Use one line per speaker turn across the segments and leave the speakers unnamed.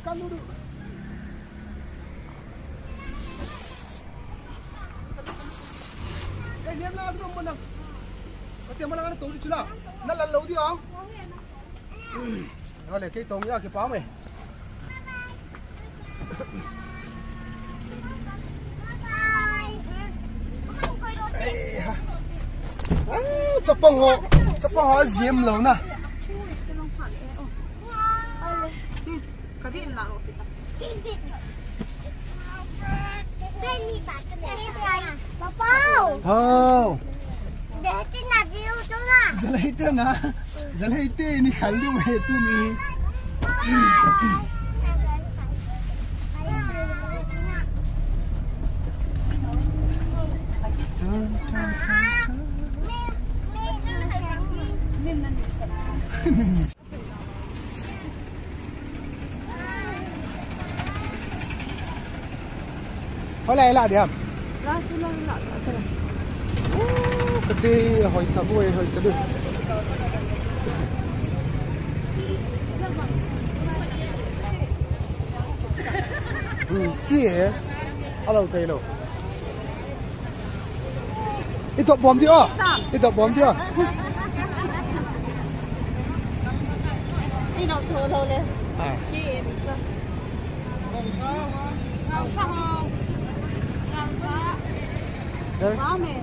kan dulu. Cái niệm nào cũng muốn đâu. Có tiền mà nó tốn chứ nào. Nó lần lâu đi không? Nó để cái tốn ra cái pháo mày. Chấp bông họ diêm lâu nè. Oh. Zalay ni khaldu he tu ni. Hỏi lại đi không? Cái gì hỏi thằng vui hỏi tao được. Kia, alo thấy đâu? Ít tập bom đi à? Ít tập bom đi à?
Đi đâu thôi lên.
À.
Kia mình sao? Bông sao? Ngang sao không? Ngang sao?
Đấy.
Quá mềm.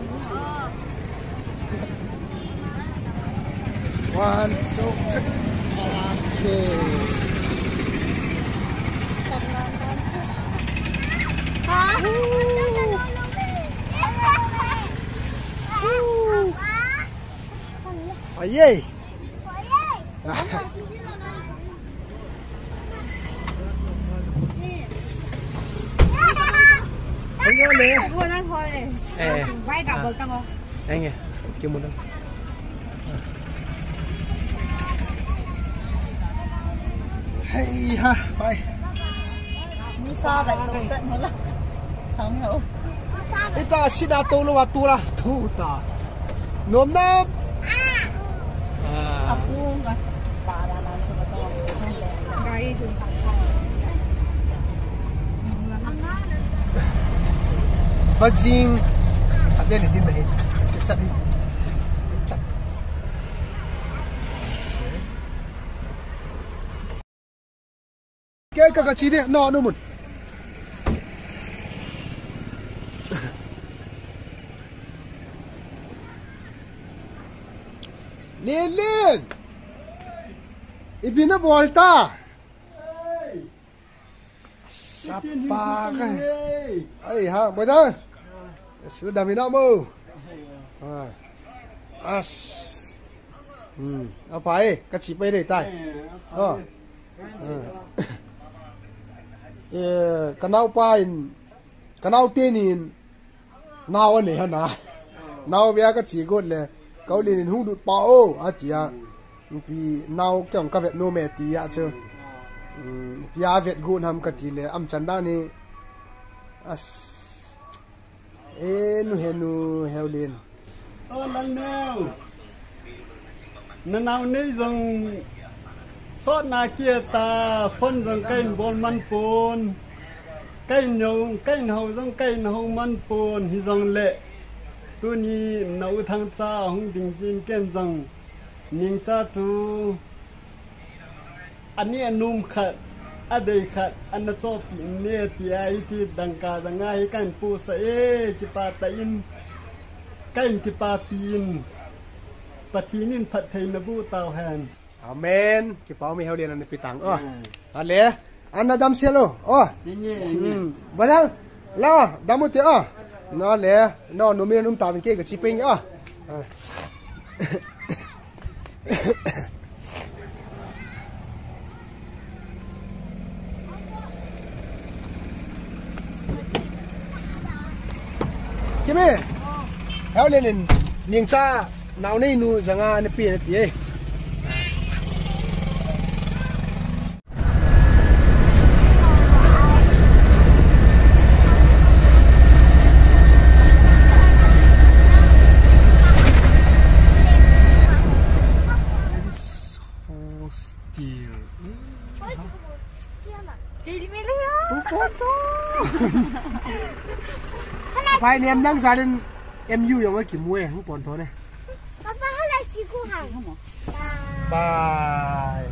One, two, three. Okay.
Hả?
Phải gì? Anh nghe nè.
Vừa đang thôi này. Vay cả bờ căng không?
Anh nghe. Kêu một lần. Hay ha, bye.
Đi xa vậy tôi giận hết lắm. Không hiểu.
Ita sida tolo atura tu ta. Nom nom.
Aku enggak. Paralan sama to. Gai chứ.
Fazing. Ada ni din bahaya. Chat ni. Chat. Cái chi đi, no no mun. Lên. Ibina volta. Siapa kan? Ai ha, bây giờ. Sudah minum mu. As. Apa kecil pe deh tai. Oh. Kanau pain. Kanau tenin. Nau ni hana. Nau biar kecil god le. Kau ni hung dut pao atia. Pi nau kyong ka vet no me ti ya chu. Pia vet gun ham kecil le am chanda ni. As. Nu heo lên.
Lần nào nào nay rằng sót na kia ta phân rằng cây bồn man pôn cây hậu rằng cây hậu man pôn thì rằng lệ tôi ni nấu thang cha hung đình xin kem rằng ning cha tu anh ấy nôm khát đây khát anh nó cho pin nè thì ai chỉ đằng cả đằng ngay cái phụ sẽ chỉ pa tay cái pa pinปัทีนินผัดไทยนบูเตาแฮน
Amen. Kita mau heo dia nanti pitang. Oh. Ale. Anda dam selo. Oh.
Ini.
Balang. La, damu ti oh. No le. No minum ta ke ke ciping oh. Kimi. Heo lên niềng cha nào này nu zanga ne pi ne ti Phải em đang gia đình em yêu yung cái kim muối không còn thôi này.
Papa hay chỉ cô hàng không
Bye.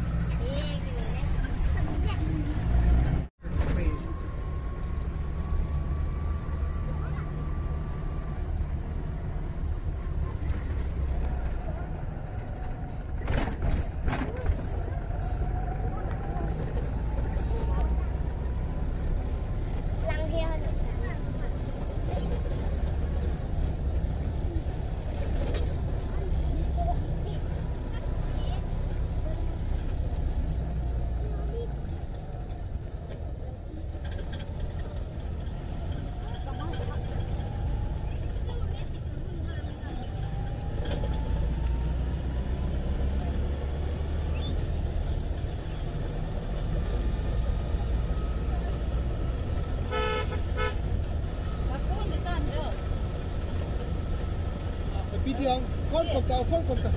Video phone cầm tàu phone cầm tàu.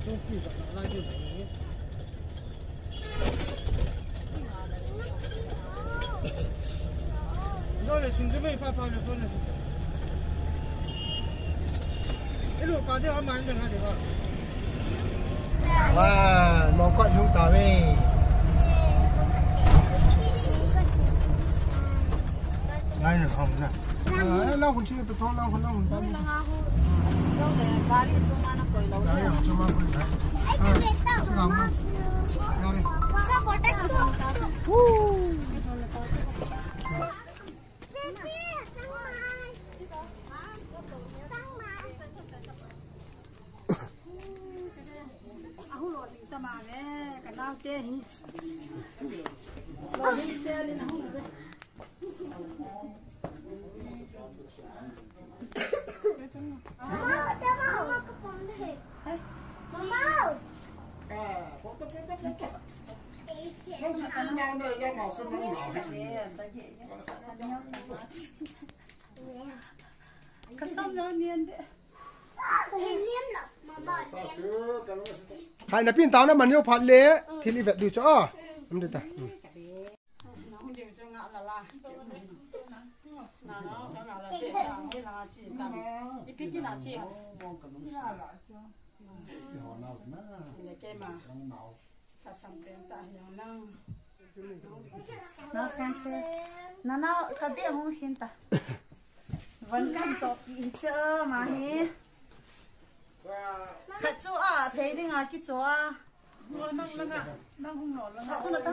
Không kỳ vọng là như vậy. Rồi là xin giúp mấy pha pha được không? Cái lụa cá theo ăn được hả được không? Wow, mong quạnh không tao đi. Đây là không nè. Lâu còn chưa được thôi, lâu còn tao.
Lâu để cá đi chung ăn nó cười lâu
đấy. Đấy, chung ăn cười đấy. Làm không? Đâu đi. Hai nãy pin tao nó mà nhiều phát lệ thì đi vẹt được cho em được ta.
nó có biết không hiện tại vẫn cần sọt gì chưa mà hi khách chỗ à thấy đi ngài cái chỗ à nó không nổi nó không được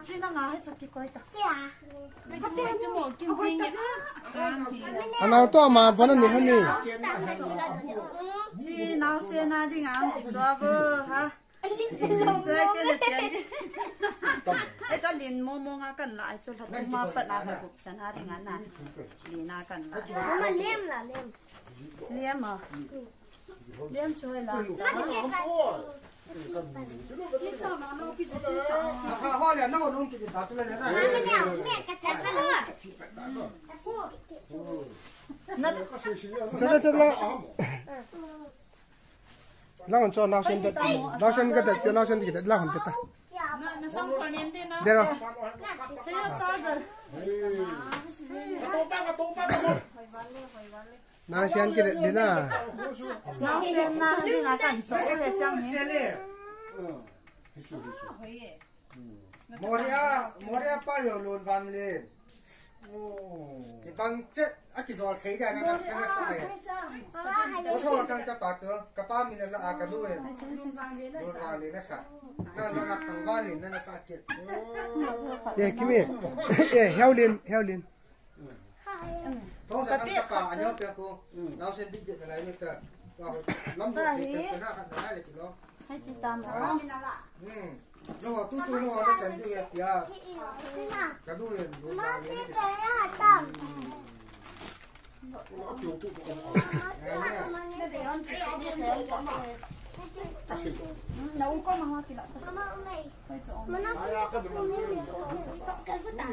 chị nó ngài hết cho cái quay ta
anh nào to mà vẫn là hơn nè
chị nào xem na đi ngang cái chỗ vơ haไอ้ก็ลินโมโมงากันละไอ้จุดหัดมาเปิดอาหารบุกฉันหาอย่างนั้นน่ะลีนากันละ
มันเลี่ยมล่ะเลี่ยม
เลี้ยมเหรอเลี้ยมช่วยละ
ข้าห่อเลยน้องน้องกินตาตัวเลยนะ
แม่กระจับมาเลย
นั่น
จะLang cho nào xem cái đẹp cho nào xem cái đẹp lang cái ta.
nó xong còn niên thế nó.
Đây rồi.
thế cho rồi.
Nào xem cái đẹp đi na.
Nào xem na đi ngã cảnh chỗ cái trang
này. Moria bao nhiêu luôn van lên. Cái băng chết, cái giò thấy cái nó sai. Có thôi là càng chặt bạc chưa? Cả ba mình là cả đuôi. Đuôi vào lên nó sạch. Nó thằng vai lên nó sạch kiệt. Để cái gì? Để heo lên. Thôi là càng chặt bạc nhớ bé cô. Nó sẽ đi chuyện này mới được. Lắm rồi thì cái nào phải lại được nó.
hay chị tam đó.
Nó tu nó sẽ đi cái kia. Cả đuôi đuôi vào lên.
Nấu có mà hoa kỳ lạ.
Mà nó sẽ không biết cái phức tạp.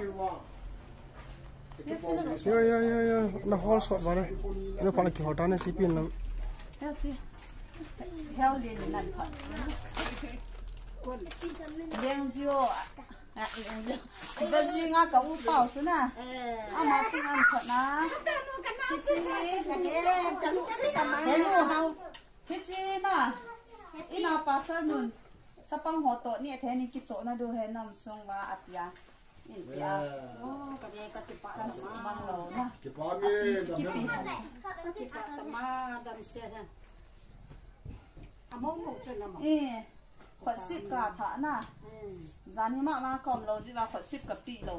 yo na hol shot vào đây nó phải là kiểu đó nó xí pin lắm
heo chi heo liền nặn thật liền diêu bây giờ ngã cả u tàu chứ nè mà chỉ ăn thật na cái chi cái lu cái chi na ít nào pa sa nun sa pang ho to ni the ni ki cho na do he nam song wa atia in ya ka ye ka ti pa ma lo na
ki pa mi
ki pa ta ma dam se ha among mo chen na ma
khot sip ka tha na zani ma kom lo ji wa khot sip ka pi lo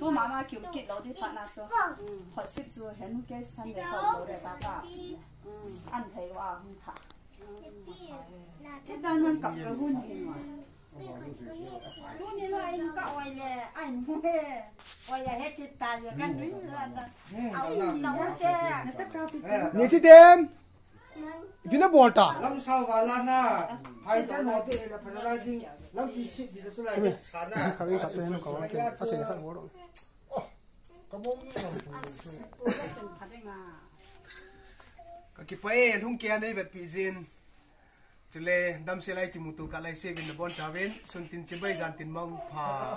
tu ma kyum ki lo di pha na so khot sip chu hen ke san de ko lo de ta ka an thei wa hun tha cái đang nhân cặp cái hôn gì mà
tu ni lo anh ka oi le anh he oi ya hết chít ta ya kan ni la au ke
tất cả
nhớ chi tem pin nó bọt à
lâm sau vào lan na hai chân họ bị là phải là đi lâm phi xịt thì nó lại chán à
khá là cái nó có cái phát triển khác bố rồi cái phải hung kia này vật bị zin cho nên đâm xe lại thì một tụ cả lại xe bên là bon trả bên xuân tin chỉ bây giờ tin mong phà